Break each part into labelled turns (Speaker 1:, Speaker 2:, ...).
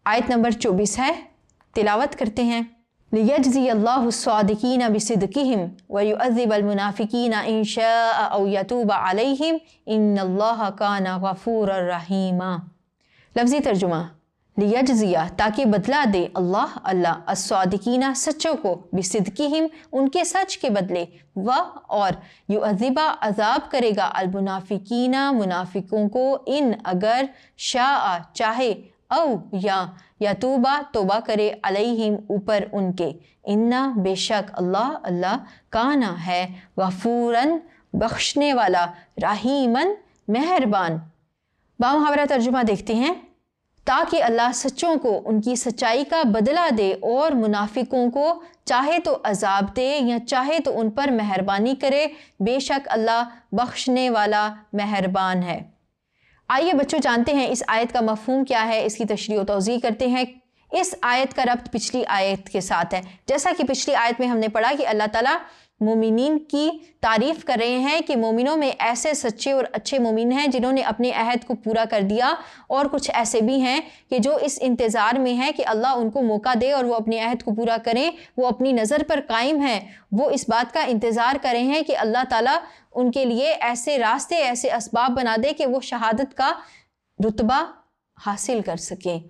Speaker 1: आयत नंबर 24 है, तिलावत करते हैं। लियजज़ी अल्लाहु स्सादिकीन बिसिद्क़िहिम व युअज़्ज़िबल मुनाफ़िकीन इन शाअ औ यतूब अलैहिम इन्नल्लाह काना गफ़ूरर रहीमा। लफ्ज़ी तर्जुमा, लियजज़िया ताकि बदला दे अल्लाह अस्सादिकीना सच्चों को, बिसिद्क़िहिम उनके सच के बदले, व और युअज़्ज़िबा अज़ाब करेगा अल मुनाफ़िकीना मुनाफिकों को, इन अगर शाअ चाहे, औ या यतूबा तौबा करे, अलैहिम ऊपर उनके, इन्ना बेशक अल्लाह काना है, गफ़ूरन बख्शने वाला, रहीमन मेहरबान। बामुहावरा तर्जुमा देखते हैं, ताकि अल्लाह सच्चों को उनकी सच्चाई का बदला दे और मुनाफिकों को चाहे तो अजाब दे या चाहे तो उन पर मेहरबानी करे, बेशक अल्लाह बख्शने वाला मेहरबान है। आइए बच्चों जानते हैं इस आयत का मफ़हूम क्या है, इसकी तशरीह व तौज़ीह करते हैं। इस आयत का रब्त पिछली आयत के साथ है। जैसा कि पिछली आयत में हमने पढ़ा कि अल्लाह ताला मोमिनीन की तारीफ़ कर रहे हैं कि मोमिनों में ऐसे सच्चे और अच्छे मोमिन हैं जिन्होंने अपने अहद को पूरा कर दिया, और कुछ ऐसे भी हैं कि जो इस इंतज़ार में हैं कि अल्लाह उनको मौका दे और वो अपने अहद को पूरा करें। वो अपनी नज़र पर कायम हैं, वो इस बात का इंतज़ार कर रहे हैं कि अल्लाह ताला उनके लिए ऐसे रास्ते, ऐसे असबाब बना दे कि वो शहादत का रुतबा हासिल कर सकें।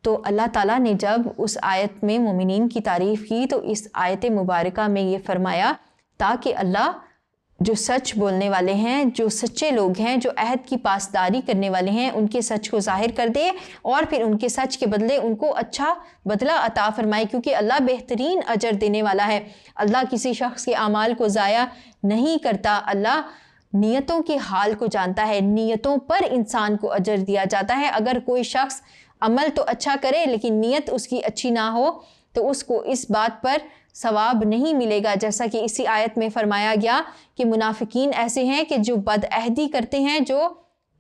Speaker 1: तो अल्लाह ताला ने जब उस आयत में मोमिनीन की तारीफ़ की तो इस आयत मुबारका में ये फरमाया ताकि अल्लाह जो सच बोलने वाले हैं, जो सच्चे लोग हैं, जो अहद की पासदारी करने वाले हैं, उनके सच को ज़ाहिर कर दे और फिर उनके सच के बदले उनको अच्छा बदला अता फरमाए, क्योंकि अल्लाह बेहतरीन अजर देने वाला है। अल्लाह किसी शख्स के अमाल को ज़ाया नहीं करता, अल्लाह नियतों के हाल को जानता है, नियतों पर इंसान को अजर दिया जाता है। अगर कोई शख्स अमल तो अच्छा करे लेकिन नीयत उसकी अच्छी ना हो तो उसको इस बात पर सवाब नहीं मिलेगा। जैसा कि इसी आयत में फरमाया गया कि मुनाफिकीन ऐसे हैं कि जो बदअहदी करते हैं, जो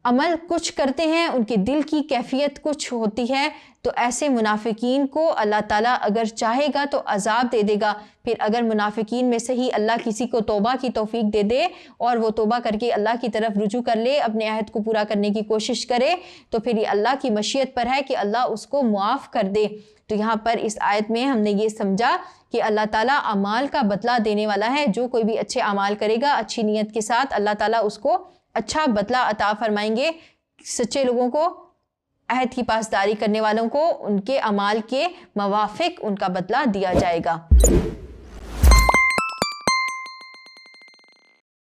Speaker 1: अमल कुछ करते हैं, उनके दिल की कैफियत कुछ होती है। तो ऐसे मुनाफिकीन को अल्लाह ताला अगर चाहेगा तो अजाब दे देगा। फिर अगर मुनाफिकीन में से ही अल्लाह किसी को तौबा की तौफीक दे दे और वो तौबा करके अल्लाह की तरफ रुजू कर ले, अपने अहद को पूरा करने की कोशिश करे, तो फिर ये अल्लाह की मशीयत पर है कि अल्लाह उसको मुआफ़ कर दे। तो यहाँ पर इस आयत में हमने ये समझा कि अल्लाह ताला अमाल का बदला देने वाला है। जो कोई भी अच्छे अमाल करेगा अच्छी नीयत के साथ, अल्लाह ताला उसको अच्छा बदला अता फरमाएंगे। सच्चे लोगों को, अहद की पासदारी करने वालों को उनके अमाल के मवाफिक उनका बदला दिया जाएगा।